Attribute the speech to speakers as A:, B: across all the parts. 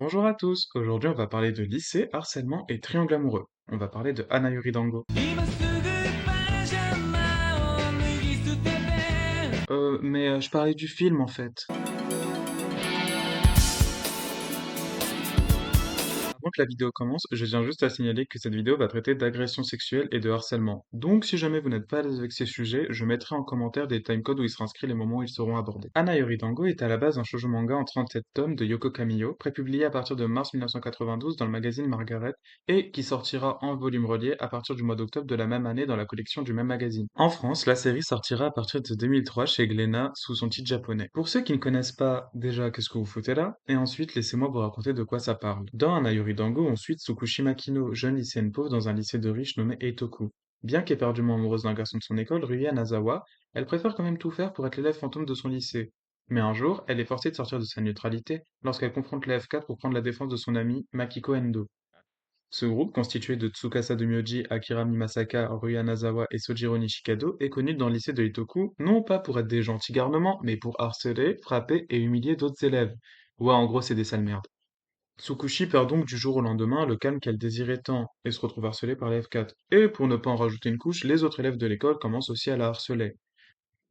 A: Bonjour à tous, aujourd'hui on va parler de lycée, harcèlement et triangle amoureux. On va parler de Hana Yuri Dango. Mais je parlais du film en fait. Avant que la vidéo commence, je tiens juste à signaler que cette vidéo va traiter d'agression sexuelle et de harcèlement. Donc si jamais vous n'êtes pas à l'aise avec ces sujets, je mettrai en commentaire des timecodes où il sera inscrit les moments où ils seront abordés. Hana Yori Dango est à la base un shoujo manga en 37 tomes de Yoko Kamiyo, prépublié à partir de mars 1992 dans le magazine Margaret, et qui sortira en volume relié à partir du mois d'octobre de la même année dans la collection du même magazine. En France, la série sortira à partir de 2003 chez Glénat sous son titre japonais. Pour ceux qui ne connaissent pas déjà qu'est-ce que vous foutez là, et ensuite laissez-moi vous raconter de quoi ça parle. Dans Hanayori Dango, on suit Tsukushima Kino, jeune lycéenne pauvre dans un lycée de riches nommé Eitoku. Bien qu'éperdument amoureuse d'un garçon de son école, Rui Anazawa, elle préfère quand même tout faire pour être l'élève fantôme de son lycée. Mais un jour, elle est forcée de sortir de sa neutralité lorsqu'elle confronte les F4 pour prendre la défense de son ami Makiko Endo. Ce groupe, constitué de Tsukasa de Myoji, Akira Mimasaka, Rui Anazawa et Sojiro Nishikado, est connu dans le lycée de Itoku, non pas pour être des gentils garnements, mais pour harceler, frapper et humilier d'autres élèves. Ouais, en gros, c'est des sales merdes. Tsukushi perd donc du jour au lendemain le calme qu'elle désirait tant, et se retrouve harcelée par les F4. Et pour ne pas en rajouter une couche, les autres élèves de l'école commencent aussi à la harceler.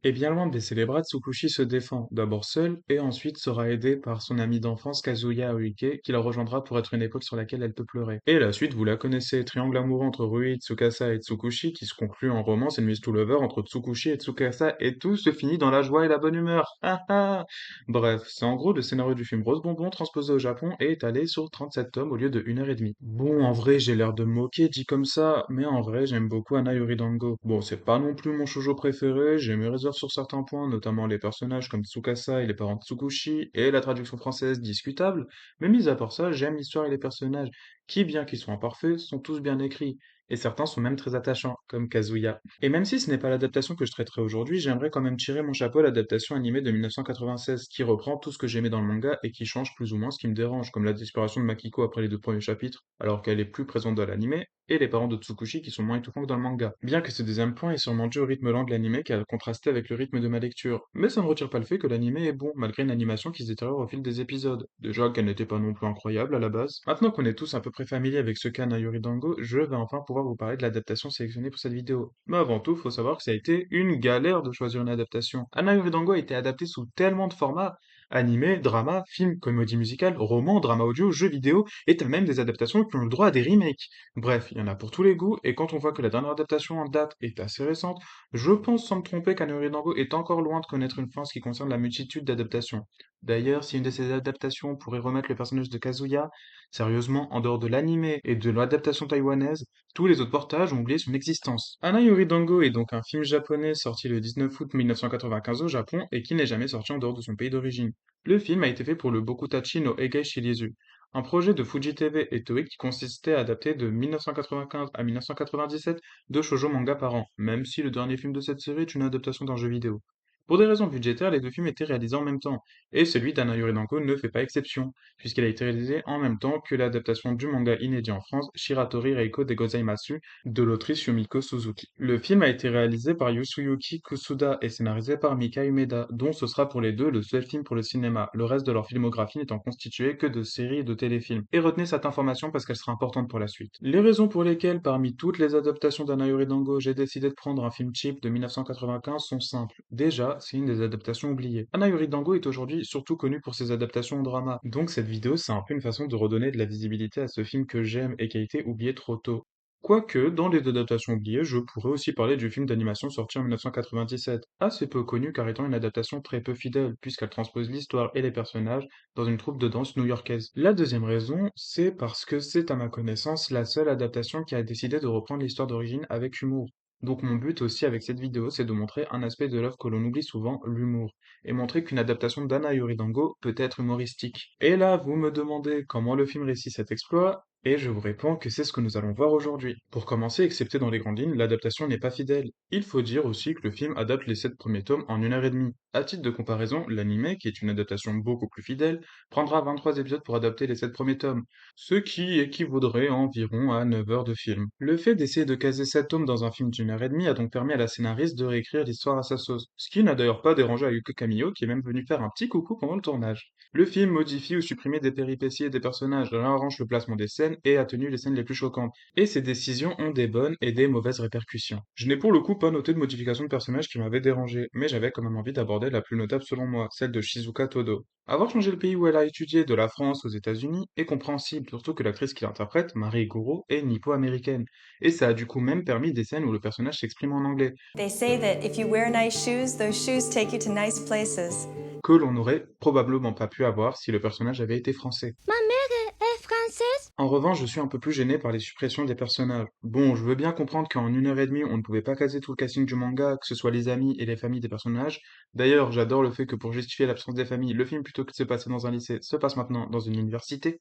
A: Et bien loin de baisser les bras, Tsukushi se défend, d'abord seule, et ensuite sera aidée par son amie d'enfance Kazuya Aoike, qui la rejoindra pour être une épaule sur laquelle elle peut pleurer. Et la suite, vous la connaissez, triangle amoureux entre Rui, Tsukasa et Tsukushi, qui se conclut en romance enemies to lover entre Tsukushi et Tsukasa, et tout se finit dans la joie et la bonne humeur. Ah ah. Bref, c'est en gros le scénario du film Rose Bonbon transposé au Japon et étalé sur 37 tomes au lieu de 1 heure et demie. Bon, en vrai, j'ai l'air de me moquer dit comme ça, mais en vrai, j'aime beaucoup Ana Yori Dango. Bon, c'est pas non plus mon shoujo préféré, j'ai mes réserves sur certains points, notamment les personnages comme Tsukasa et les parents de Tsukushi, et la traduction française discutable, mais mis à part ça, j'aime l'histoire et les personnages, qui, bien qu'ils soient imparfaits, sont tous bien écrits, et certains sont même très attachants, comme Kazuya. Et même si ce n'est pas l'adaptation que je traiterai aujourd'hui, j'aimerais quand même tirer mon chapeau à l'adaptation animée de 1996, qui reprend tout ce que j'aimais dans le manga et qui change plus ou moins ce qui me dérange, comme la disparition de Makiko après les deux premiers chapitres, alors qu'elle est plus présente dans l'anime, et les parents de Tsukushi qui sont moins étouffants que dans le manga. Bien que ce deuxième point est sûrement dû au rythme lent de l'anime qui a contrasté avec le rythme de ma lecture. Mais ça ne retire pas le fait que l'anime est bon, malgré une animation qui se détériore au fil des épisodes. Déjà qu'elle n'était pas non plus incroyable à la base. Maintenant qu'on est tous un peu près familiers avec ce qu'est Yuri Dango, je vais enfin pouvoir vous parler de l'adaptation sélectionnée pour cette vidéo. Mais avant tout, faut savoir que ça a été une galère de choisir une adaptation. Yuri Dango a été adapté sous tellement de formats: animé, drama, film, comédie musicale, roman, drama audio, jeux vidéo, et t'as même des adaptations qui ont le droit à des remakes. Bref, il y en a pour tous les goûts, et quand on voit que la dernière adaptation en date est assez récente, je pense sans me tromper qu'Anne Dango est encore loin de connaître une fin en ce qui concerne la multitude d'adaptations. D'ailleurs, si une de ces adaptations pourrait remettre le personnage de Kazuya, sérieusement, en dehors de l'anime et de l'adaptation taïwanaise, tous les autres portages ont oublié son existence. Ana Yori Dango est donc un film japonais sorti le 19 août 1995 au Japon et qui n'est jamais sorti en dehors de son pays d'origine. Le film a été fait pour le Bokutachi no Eigai Shirizu, un projet de Fuji TV et Toei qui consistait à adapter de 1995 à 1997 deux shoujo manga par an, même si le dernier film de cette série est une adaptation d'un jeu vidéo. Pour des raisons budgétaires, les deux films étaient réalisés en même temps, et celui d'Anna Yuridanko ne fait pas exception, puisqu'il a été réalisé en même temps que l'adaptation du manga inédit en France, Shiratori Reiko de Gozaimasu, de l'autrice Yumiko Suzuki. Le film a été réalisé par Yusuyuki Kusuda et scénarisé par Mika Umeda, dont ce sera pour les deux le seul film pour le cinéma, le reste de leur filmographie n'étant constitué que de séries et de téléfilms. Et retenez cette information parce qu'elle sera importante pour la suite. Les raisons pour lesquelles, parmi toutes les adaptations d'Anna Yuridango, j'ai décidé de prendre un film cheap de 1995 sont simples. Déjà, c'est une des adaptations oubliées. Anna Yuridango est aujourd'hui surtout connue pour ses adaptations en drama, donc cette vidéo c'est un peu une façon de redonner de la visibilité à ce film que j'aime et qui a été oublié trop tôt. Quoique, dans les adaptations oubliées, je pourrais aussi parler du film d'animation sorti en 1997, assez peu connu car étant une adaptation très peu fidèle, puisqu'elle transpose l'histoire et les personnages dans une troupe de danse new-yorkaise. La deuxième raison, c'est parce que c'est à ma connaissance la seule adaptation qui a décidé de reprendre l'histoire d'origine avec humour. Donc mon but aussi avec cette vidéo, c'est de montrer un aspect de l'œuvre que l'on oublie souvent, l'humour, et montrer qu'une adaptation d'Anna Yoridango peut être humoristique. Et là, vous me demandez comment le film réussit cet exploit. Et je vous réponds que c'est ce que nous allons voir aujourd'hui. Pour commencer, excepté dans les grandes lignes, l'adaptation n'est pas fidèle. Il faut dire aussi que le film adapte les 7 premiers tomes en 1 heure et demie. À titre de comparaison, l'anime, qui est une adaptation beaucoup plus fidèle, prendra 23 épisodes pour adapter les 7 premiers tomes, ce qui équivaudrait environ à 9 heures de film. Le fait d'essayer de caser 7 tomes dans un film d'1 heure et demie a donc permis à la scénariste de réécrire l'histoire à sa sauce, ce qui n'a d'ailleurs pas dérangé Ayuko Kamio, qui est même venu faire un petit coucou pendant le tournage. Le film modifie ou supprime des péripéties et des personnages, réarrange le placement des scènes et atténue les scènes les plus choquantes. Et ces décisions ont des bonnes et des mauvaises répercussions. Je n'ai pour le coup pas noté de modification de personnages qui m'avaient dérangé, mais j'avais quand même envie d'aborder la plus notable selon moi, celle de Shizuka Todo. Avoir changé le pays où elle a étudié, de la France aux États-Unis, est compréhensible, surtout que l'actrice qui l'interprète, Marie Goro, est nippo-américaine. Et ça a du coup même permis des scènes où le personnage s'exprime en anglais,
B: They say that if you wear nice shoes, those shoes take you to nice places.
A: que l'on n'aurait probablement pas pu avoir si le personnage avait été français.
B: Ma mère est française.
A: En revanche, je suis un peu plus gêné par les suppressions des personnages. Bon, je veux bien comprendre qu'en 1 heure et demie, on ne pouvait pas caser tout le casting du manga, que ce soit les amis et les familles des personnages. D'ailleurs, j'adore le fait que pour justifier l'absence des familles, le film, plutôt que de se passer dans un lycée, se passe maintenant dans une université.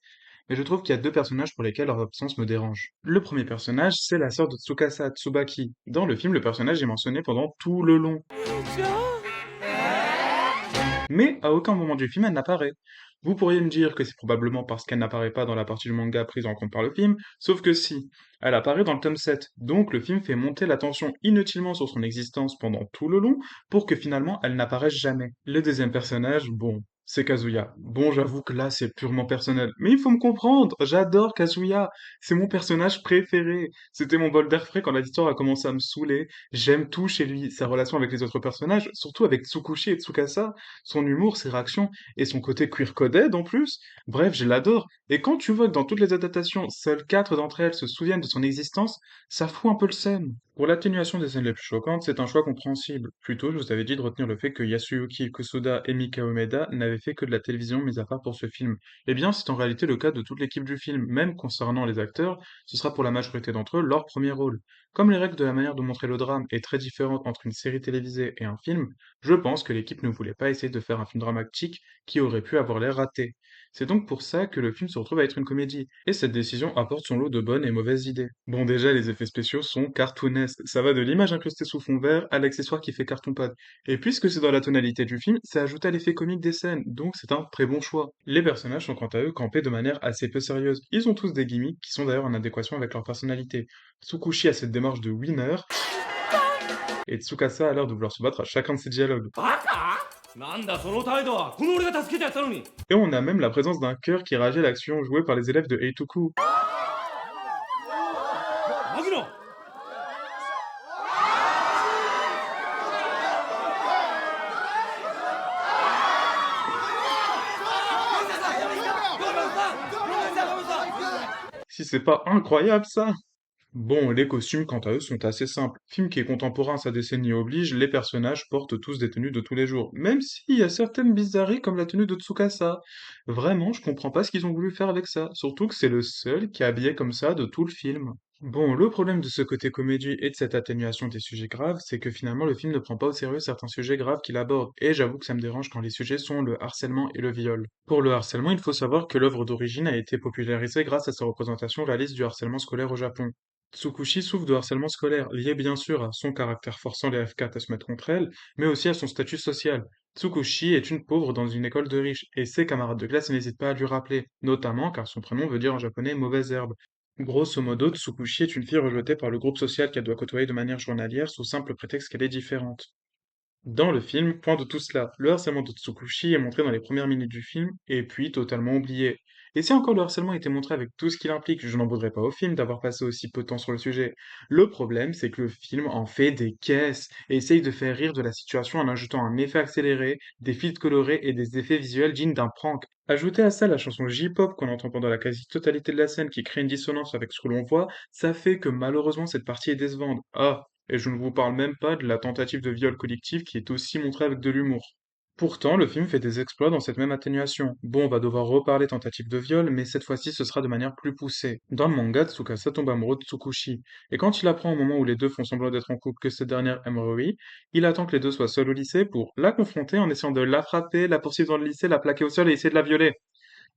A: Mais je trouve qu'il y a 2 personnages pour lesquels leur absence me dérange. Le premier personnage, c'est la sœur de Tsukasa, Tsubaki. Dans le film, le personnage est mentionné pendant tout le long. Mais à aucun moment du film elle n'apparaît. Vous pourriez me dire que c'est probablement parce qu'elle n'apparaît pas dans la partie du manga prise en compte par le film, sauf que si, elle apparaît dans le tome 7, donc le film fait monter la tension inutilement sur son existence pendant tout le long, pour que finalement elle n'apparaisse jamais. Le deuxième personnage, bon, c'est Kazuya. Bon, j'avoue que là c'est purement personnel, mais il faut me comprendre, j'adore Kazuya, c'est mon personnage préféré. C'était mon bol d'air frais quand l'histoire a commencé à me saouler, j'aime tout chez lui, sa relation avec les autres personnages, surtout avec Tsukushi et Tsukasa, son humour, ses réactions et son côté queer-coded en plus. Bref, je l'adore. Et quand tu vois que dans toutes les adaptations, seules 4 d'entre elles se souviennent de son existence, ça fout un peu le seum. Pour l'atténuation des scènes les plus choquantes, c'est un choix compréhensible. Plutôt, je vous avais dit de retenir le fait que Yasuyuki Kusuda et Mika Umeda n'avaient fait que de la télévision mis à part pour ce film. Eh bien, c'est en réalité le cas de toute l'équipe du film. Même concernant les acteurs, ce sera pour la majorité d'entre eux leur premier rôle. Comme les règles de la manière de montrer le drame est très différente entre une série télévisée et un film, je pense que l'équipe ne voulait pas essayer de faire un film dramatique qui aurait pu avoir l'air raté. C'est donc pour ça que le film se retrouve à être une comédie, et cette décision apporte son lot de bonnes et mauvaises idées. Bon, déjà, les effets spéciaux sont cartoonesques, ça va de l'image incrustée sous fond vert à l'accessoire qui fait carton-pâte. Et puisque c'est dans la tonalité du film, c'est ajouté à l'effet comique des scènes, donc c'est un très bon choix. Les personnages sont quant à eux campés de manière assez peu sérieuse. Ils ont tous des gimmicks qui sont d'ailleurs en adéquation avec leur personnalité. Tsukushi a cette démarche de winner, et Tsukasa a l'air de vouloir se battre à chacun de ses dialogues.
C: なんだその態度はこの俺が助けてやったのに
A: Et on a même la présence d'un chœur qui réagit à l'action jouée par les élèves de Eituku.
C: 牧野
A: Si c'est pas incroyable ça! Bon, les costumes, quant à eux, sont assez simples. Film qui est contemporain à sa décennie oblige, les personnages portent tous des tenues de tous les jours. Même s'il y a certaines bizarreries comme la tenue de Tsukasa. Vraiment, je comprends pas ce qu'ils ont voulu faire avec ça. Surtout que c'est le seul qui est habillé comme ça de tout le film. Bon, le problème de ce côté comédie et de cette atténuation des sujets graves, c'est que finalement le film ne prend pas au sérieux certains sujets graves qu'il aborde, et j'avoue que ça me dérange quand les sujets sont le harcèlement et le viol. Pour le harcèlement, il faut savoir que l'œuvre d'origine a été popularisée grâce à sa représentation réaliste du harcèlement scolaire au Japon. Tsukushi souffre de harcèlement scolaire, lié bien sûr à son caractère forçant les F4 à se mettre contre elle, mais aussi à son statut social. Tsukushi est une pauvre dans une école de riches, et ses camarades de classe n'hésitent pas à lui rappeler, notamment car son prénom veut dire en japonais mauvaise herbe. Grosso modo, Tsukushi est une fille rejetée par le groupe social qu'elle doit côtoyer de manière journalière sous simple prétexte qu'elle est différente. Dans le film, point de tout cela, le harcèlement de Tsukushi est montré dans les premières minutes du film, et puis totalement oublié. Et si encore le harcèlement était montré avec tout ce qu'il implique, je n'en voudrais pas au film d'avoir passé aussi peu de temps sur le sujet. Le problème, c'est que le film en fait des caisses, et essaye de faire rire de la situation en ajoutant un effet accéléré, des filtres colorés et des effets visuels dignes d'un prank. Ajoutez à ça la chanson J-pop qu'on entend pendant la quasi-totalité de la scène qui crée une dissonance avec ce que l'on voit, ça fait que malheureusement cette partie est décevante. Ah, et je ne vous parle même pas de la tentative de viol collectif qui est aussi montrée avec de l'humour. Pourtant, le film fait des exploits dans cette même atténuation. Bon, on va devoir reparler tentative de viol, mais cette fois-ci ce sera de manière plus poussée. Dans le manga, Tsukasa tombe amoureux de Tsukushi, et quand il apprend au moment où les deux font semblant d'être en couple que cette dernière aimerait lui, il attend que les deux soient seuls au lycée pour la confronter en essayant de la frapper, la poursuivre dans le lycée, la plaquer au sol et essayer de la violer.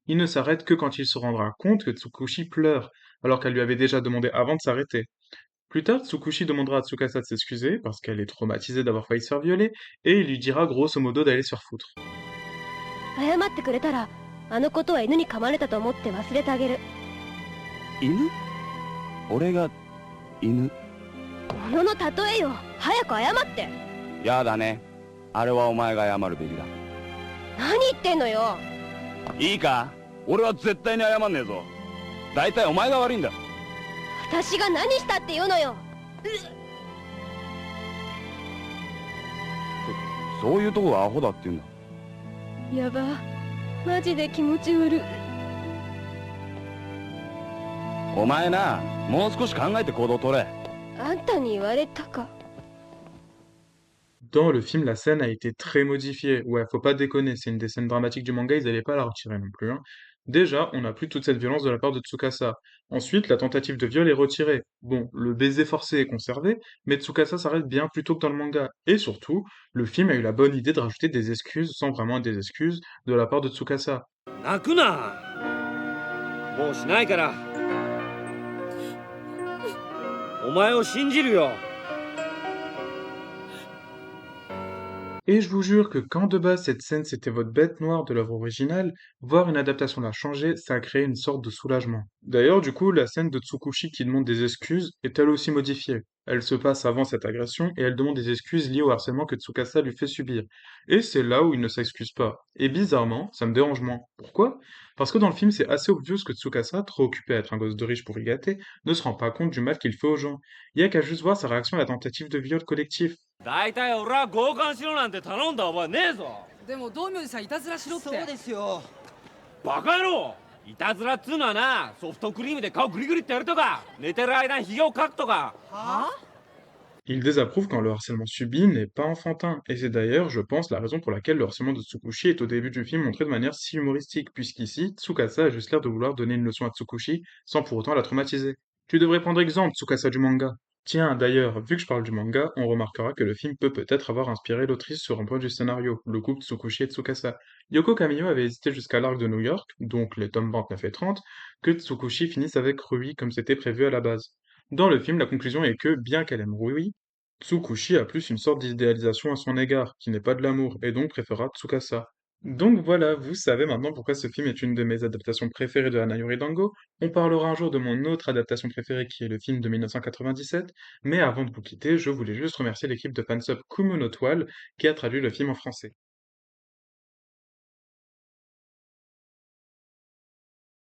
A: Il ne s'arrête que quand il se rendra compte que Tsukushi pleure, alors qu'elle lui avait déjà demandé avant de s'arrêter. Plus tard, Tsukushi demandera à Tsukasa de s'excuser parce qu'elle est traumatisée d'avoir failli se faire violer, et il lui dira grosso modo d'aller se faire foutre.
D: 謝ってくれたらあのことは犬に噛まれたと思って忘れてあげる。
E: 犬？俺が犬？
D: 物の例えよ。早く謝って。
E: やだね。あれはお前が謝るべきだ。
D: 何言ってんのよ。
E: いいか？俺は絶対に謝んねえぞ。大体お前が悪いんだ。
D: 私が何したって言うのよ。
E: そういうとこがアホだって言うんだ。
D: やば、マジで気持ち悪い。
E: お前な、もう少し考えて行動取れ。
D: あんたに言われたか。
A: Dans le film, la scène a été très modifiée. Ouais, faut pas déconner, c'est une des scènes dramatiques du manga, ils allaient pas la retirer non plus, hein. Déjà, on n'a plus toute cette violence de la part de Tsukasa. Ensuite, la tentative de viol est retirée. Bon, le baiser forcé est conservé, mais Tsukasa s'arrête bien plus tôt que dans le manga. Et surtout, le film a eu la bonne idée de rajouter des excuses, sans vraiment être des excuses, de la part de Tsukasa.
C: 泣くな。もうしないから。お前を信じるよ。
A: Et je vous jure que quand de base cette scène c'était votre bête noire de l'œuvre originale, voir une adaptation la changer, ça a créé une sorte de soulagement. D'ailleurs, du coup, la scène de Tsukushi qui demande des excuses est elle aussi modifiée. Elle se passe avant cette agression et elle demande des excuses liées au harcèlement que Tsukasa lui fait subir. Et c'est là où il ne s'excuse pas. Et bizarrement, ça me dérange moins. Pourquoi? Parce que dans le film, c'est assez obvious que Tsukasa, trop occupé à être un gosse de riche pour y gâter, ne se rend pas compte du mal qu'il fait aux gens. Il y a qu'à juste voir sa réaction à la tentative de viol collectif.
C: 大体俺は強姦しろなんて頼んだ覚えねえぞ。
F: でも道明寺さんいたずらしろって。
G: そうですよ。
C: バカ野郎。いたずらっつうのはな、ソフトクリームで顔グリグリってやるとか、寝てる間にひげをかくとか。
F: はあ？
A: Il désapprouve quand le harcèlement subi n'est pas enfantin, et c'est d'ailleurs, je pense, la raison pour laquelle le harcèlement de Tsukushi est au début du film montré de manière si humoristique, puisqu'ici, Tsukasa a juste l'air de vouloir donner une leçon à Tsukushi sans pour autant la traumatiser. Tu devrais prendre exemple, Tsukasa du manga. Tiens, d'ailleurs, vu que je parle du manga, on remarquera que le film peut peut-être avoir inspiré l'autrice sur un point du scénario, le couple Tsukushi et Tsukasa. Yoko Kamiyo avait hésité jusqu'à l'arc de New York, donc les tomes 29 et 30, que Tsukushi finisse avec Rui comme c'était prévu à la base. Dans le film, la conclusion est que, bien qu'elle aime Rui, Tsukushi a plus une sorte d'idéalisation à son égard, qui n'est pas de l'amour, et donc préférera Tsukasa. Donc voilà, vous savez maintenant pourquoi ce film est une de mes adaptations préférées de Hanayori Dango. On parlera un jour de mon autre adaptation préférée qui est le film de 1997, mais avant de vous quitter, je voulais juste remercier l'équipe de fansub Kumu no Toile qui a traduit le film en français.